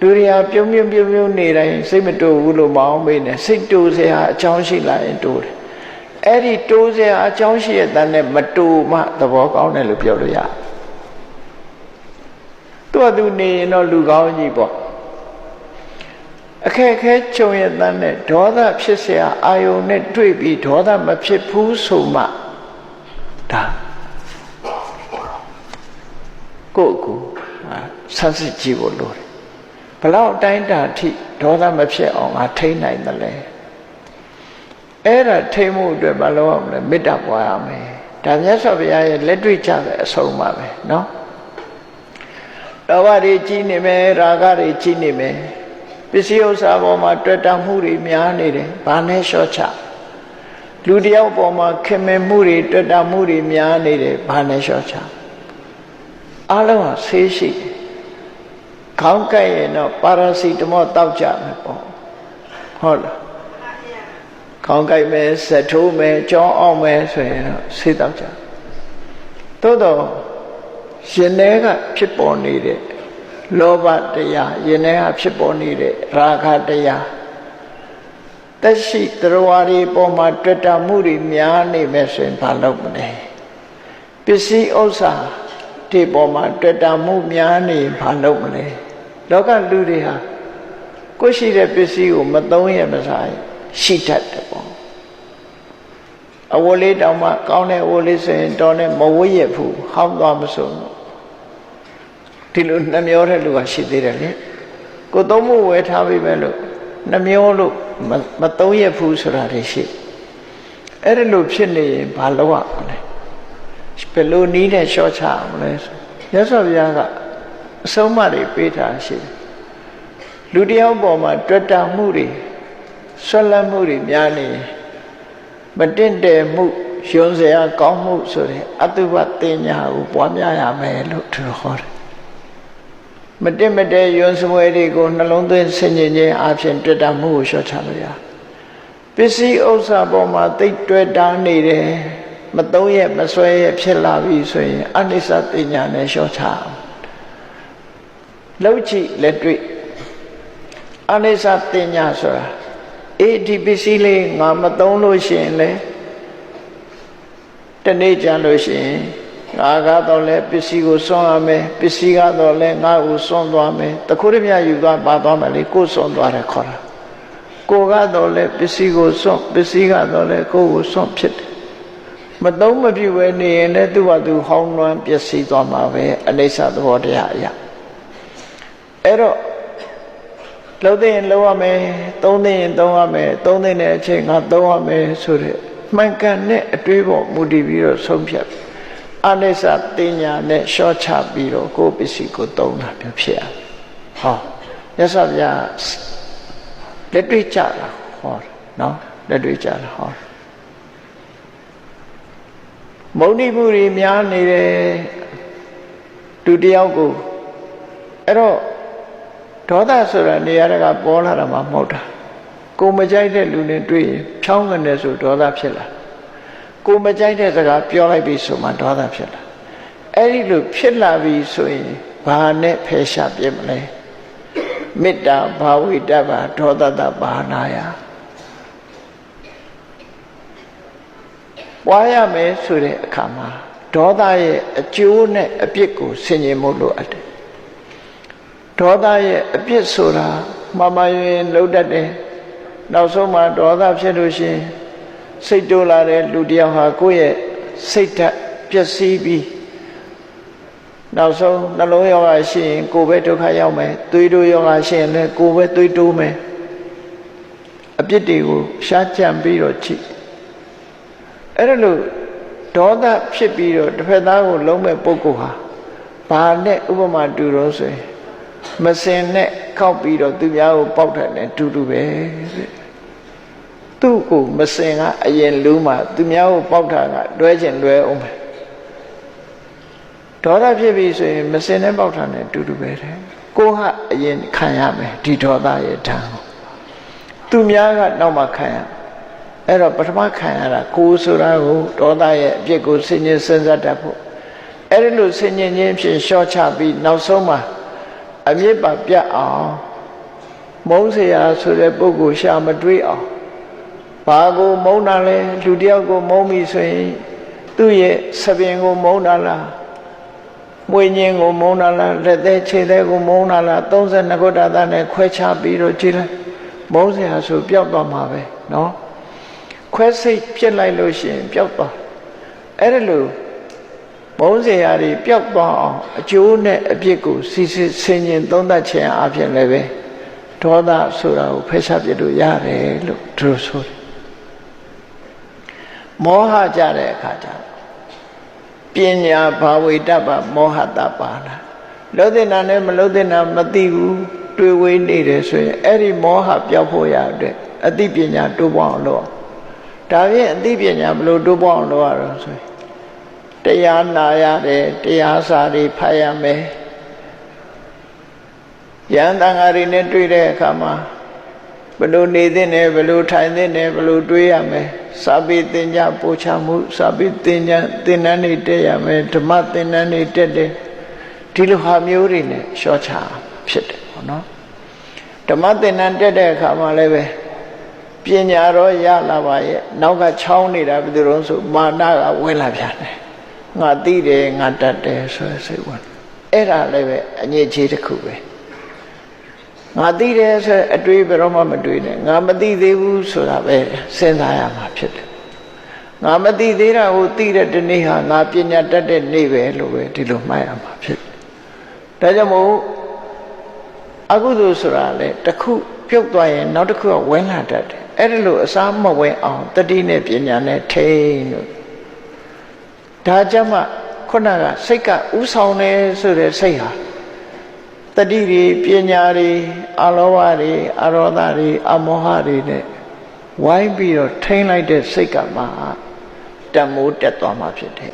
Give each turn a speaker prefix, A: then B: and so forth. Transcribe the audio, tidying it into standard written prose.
A: လူတွေကပြုံးနေတိုင်းစိတ်မတိုးဘူးလို့မအောင်မေးနဲ့စိတ်တိုးစရာအကြောင်းရှိလာရင်တိုးတယ်အဲ့ဒီတိုးစရာအကြောင်းရှိတဲ့တန်းနဲ့မတိုးမှသဘောကောင်းတယ်လို့ပြောလို့ရတယ်သူနေရင်တော့လူကောင်းကြီးပေါ့အခက်ခဲကြုံရတဲ့နဲ့ဒေါသဖြစ်เสียအာယုန်နဲ့တွေ့ပြီးဒေါသမဖြစ်ဘူးဆိုမှဒါကိုဆန်းစစ်ကြည့်ဖို့လိုတယ်ဘလောက်တိုင်းတာထိဒေါသမဖြစ်အောင်ငါထိန်းနိုင်တယ်လဲအဲ့ဒါထိန်းမှုအတွက်မလုပ်အောင်လဲမေတ္တာပွားရမယ်ဒါမြတ်စွာဘုရားရဲ့လက်တွေ့ကြတဲ့အဆုံးပါပဲเนาะလောဘတွေကြီးနေမယ်ရာဂတွေကြီးနေမယ်ပစ္စည်းဥစ္စာပေါ်မှာတွေ့တာမှုတွေများနေတယ်ဘာနဲ့လျှော့ချလူတယောက်ပေါ်မှာခင်မင်မှုတွေတွေ့တာမှုတွေများနေတယ်ဘာနဲ့လျှော့ချအားလုံးဟာဆေးရှိခေါင်းကိုက်ရင်တော့ပါရာစီတမောတောက်ကြမယ်ပေါ့ဟုတ်လားခေါင်းကိုက်မယ်စက်ထိုးမယ်ကြောင်းအောင်မယ်ဆိုရင်တော့ဆေးတောက်ကြသို့တော့ရှင်ထဲကဖြစ်ပေါ်နေတဲ့လောဘတရားရှင်ထဲကဖြစ်ပေါ်နေတဲ့ရာဂတရားတက်ရှိတရားတွေပေါ်မှာတွေ့တာမှုတွေများနေမယ်ဆိုရင်ဘာလုပ်မလဲပစ္စည်းဥစ္စာဒီပေါ်မှာတွေ့တာမှုများနေဘာလုပ်မလဲလောကလူတွေဟာကိုယ်ရှိတဲ့ပစ္စည်းကိုမသုံးရမစားရှိတတ်တယ်ပေါ့အဝတ်လေးတောင်မှကောင်းတဲ့အဝတ်လေးဆိုရင်တော်နဲ့မဝတ်ရဘူးဟောင်းသွားမဆုံးဒီလိုနှမျောတဲ့လူကရှိသေးတယ်လေကိုသုံးဖို့ဝယ်ထားပြီပဲလို့နှမျောလို့မသုံးရဘူးဆိုတာတွေရှိအဲ့ဒါလို့ဖြစ်နေရင်ဘာလုပ်ရမလဲဘယ်လိုနည်းနဲ့လျှော့ချမလဲမြတ်စွာဘုရားကအဆုံးအမတွေပေးထားရှိတယ်လူတယောက်ပေါ်မှာတွေ့တာမှုတွေဆွလတ်မှုတွေများနေမတင့်တယ်မှုယွန်းစရာကောင်းမှုဆိုတဲ့အတုပတင်ညာကိုပွားများရမယ်လို့သူဟောတယ်မတင့်မတဲယွန်းစပွဲတွေကိုနှလုံးသွင်းဆင်ခြင်ခြင်းအပြင်တွေ့တာမှုကိုလျှော့ချလို့ရပစ္စည်းဥစ္စာပေါ်မှာသိတွေ့တာနေတယ်မသုံးရမဆွဲရဖြစ်လာပြီဆိုရင်အနိစ္စတင်ညာနဲ့လျှော့ချလောက်ကြည့်လက်တွေ့အနိစ္စတင်ညာဆိုတာဒီပစ္စည်းလေးငါမသုံးလို့ရှိရင်လေတနေ့ကြလို့ရှိရင်ငါကတော့လဲပစ္စည်းကိုစွန့်ရမယ်ပစ္စည်းကတော့လဲငါ့ကိုစွန့်သွားမယ်တခုတည်းမြယူသွားပါသွားမယ်လေကိုယ်စွန့်သွားတယ်ခေါ်တာကိုကတော့လဲပစ္စည်းကိုစွန့်ပစ္စည်းကတော့လဲကိုယ်ကိုစွန့်ဖြစ်တယ်မသုံးမပြုပဲနေရင်လည်းသူ့ဘာသူဟောင်းနှွမ်းပျက်စီးသွားမှာပဲအနိစ္စသဘောတရားအရာအဲ့တော့လှုပ်သိရင်လှုပ်ရမယ်သုံးသိရင်သုံးရမယ်သုံးသိတဲ့အချိန်ငါသုံးရမယ်ဆိုတဲ့မှန်ကန်တဲ့အတွေးပေါ်မူတည်ပြီးတော့ဆုံးဖြတ်အနိစ္စတင်ညာနဲ့ရှော့ချပြီးတော့ကိုယ်ပစ္စည်းကိုသုံးတာမျိုးဖြစ်ရဟောမြတ်စွာဘုရားလက်တွေ့ကြတာဟောနော်လက်တွေ့ကြတာဟောမုန်းတိမှုတွေများနေတယ်သူတယောက်ကိုအဲ့တော့ဒေါသဆိုတာနေရာကပေါ်လာတာမှမဟုတ်တာကိုမကြိုက်တဲ့လူနဲ့တွေ့ရင်ဖြောင်းကနေဆိုဒေါသဖြစ်လာကိုမကြိုက်တဲ့စကားပြောလိုက်ပြီဆိုမှဒေါသဖြစ်လာအဲ့ဒီလိုဖြစ်လာပြီဆိုရင်ဘာနဲ့ဖယ်ရှားပြစ်မလဲမေတ္တာဘာဝိတ္တဘာဒေါသတဘာနာယပွားရမယ်ဆိုတဲ့အခါမှာဒေါသရဲ့အကျိုးနဲ့အပြစ်ကိုဆင်ခြင်မှုလိုအပ်တယ်ဒေါသရဲ့အပြစ်ဆိုတာမမယွင်လုံးတတ်တယ်နောက်ဆုံးမှာဒေါသဖြစ်လို့ရှိရင်စိတ်တိုးလာတဲ့လူတယောက်ဟာကိုယ့်ရဲ့စိတ်ဓာတ်ပျက်စီးပြီးနောက်ဆုံးနှလုံးရောဂါရှိရင်ကိုယ်ပဲဒုက္ခရောက်မယ်သွေးတိုးရောဂါရှိရင်လည်းကိုယ်ပဲသွေးတိုးမယ်အပြစ်တွေကိုရှားကြံပြီးတော့ကြည့်အဲ့ဒါလို့ဒေါသဖြစ်ပြီးတော့တစ်ဖက်သားကိုလုံးမဲ့ပုဂ္ဂိုလ်ဟာဘာနဲ့ဥပမာတူတော့ဆိုရင်မစင်နဲ့ခောက်ပြီးတော့သူများကိုပေါက်တယ်နဲ့တူတူပဲသူ့ကိုမစင်ကအရင်လူမှသူများကိုပေါက်တာကလွဲချင်လွဲအောင်ပဲဒေါသဖြစ်ပြီဆိုရင်မစင်နဲ့ပေါက်တာနဲ့တူတူပဲတဲ့ကိုဟာအရင်ခံရမယ်ဒီဒေါသရဲ့ဓာတ်ကိုသူများကနောက်မှခံရအဲ့တော့ပထမခံရတာကိုဆိုတာကိုဒေါသရဲ့အပြစ်ကိုဆင်ញင်စဉ်းစားတတ်ဖို့အဲ့ဒီလိုဆင်ញင်ခြင်းဖြင့်လျှော့ချပြီးနောက်ဆုံးမှာအမြစ်ပါပြတ်အောင် မုန်းเสียဆိုတဲ့ပုဂ္ဂိုလ်ရှာမတွေးအောင်ဘာကိုမုန်းတာလဲလူတယောက်ကိုမုန်းပြီဆိုရင်သူ့ရဲ့သပင်ကိုမုန်းတာလားမွေညင်းကိုမုန်းတာလားလက်သေးခြေသေးကိုမုန်းတာလား32ခုဋ္ဌာနဲ့ခွဲခြားပြီးတော့ကြည့်လိုက်မုန်းเสียဆိုပျောက်သွားမှာပဲနော်ခွဲစိတ်ဖြစ်လိုက်လို့ရှိရင်ပျောက်သွားအဲ့ဒါလို့မုန်းเสียတွေပျောက်သွားအောင်အကျိုးနဲ့အပြစ်ကိုစစ်စစ်ဆင်ခြင်သုံးသပ်ခြင်းအပြင်လည်းပဲဒေါသဆိုတာကိုဖယ်ရှားပြလို့ရတယ်လို့သူတို့ဆိုတယ်မောဟကြတဲ့အခါကျပညာဘာဝိတ္တပမောဟတပါလာလုံးတဲ့နာနဲ့မလုံးတဲ့နာမသိဘူးတွေ့ဝေးနေတယ်ဆိုရင်အဲ့ဒီမောဟပျောက်ဖို့ရတဲ့အသိပညာတိုးပွားအောင်လုပ်ဒါဖြင့်အသိပညာဘလို့တိုးပွားအောင်လုပ်ရတော့ဆိုရင်တရားနာရတယ်တရားစာတွေဖတ်ရမယ်ယန္တန်ဃာတွေနဲ့တွေ့တဲ့အခါမှာဘလို့နေသင့်တယ်ဘလို့ထိုင်သင့်တယ်ဘလို့တွေးရမယ်စာပေသင်ကြားပို့ချမှုစာပေသင်တန်းတွေတက်ရမယ်ဓမ္မသင်တန်းတွေတက်တယ်ဒီလိုဟာမျိုးတွေနဲ့လျှော့ချဖြစ်တယ်ပေါ့နော်ဓမ္မသင်တန်းတက်တဲ့အခါမှာလည်းပဲပညာတော့ရလာပါရဲ့နောက်ကချောင်းနေတာဘယ်သူလုံးဆိုမာနကဝင်လာပြန်တယ်ငါသိတယ်ငါတတ်တယ်ဆိုရစိတ်ဝင်အဲ့ဒါလည်းပဲအညစ်အကြေးတစ်ခုပဲငါသိတယ်ဆိုအတွေးဘယ်တော့မှမတွေးနဲ့ငါမသိသေးဘူးဆိုတာပဲစဉ်းစားရမှာဖြစ်တယ်ငါမသိသေးတာကိုသိတဲ့ဒီနေ့ဟာငါပညာတတ်တဲ့နေ့ပဲလို့ပဲဒီလိုမှတ်ရမှာဖြစ်တယ်ဒါကြောင့်မို့အကုသိုလ်ဆိုတာလေတစ်ခုပြုတ်သွားရင်နောက်တစ်ခုကဝင်လာတတ်တယ်အဲ့ဒါလို့အစားမဝင်အောင်တတိနဲ့ပညာနဲ့ထိန်းလို့ဒါကြောင့်မှခုနကစိတ်ကဥဆောင်တယ်ဆိုတဲ့စိတ်ဟာတတိတွေပညာတွေအလောဘတွေအရောဓတွေအမောဟတွေနဲ့ဝိုင်းပြီးတော့ထိန်းလိုက်တဲ့စိတ်ကမှတမိုးတက်သွားမှာဖြစ်တယ်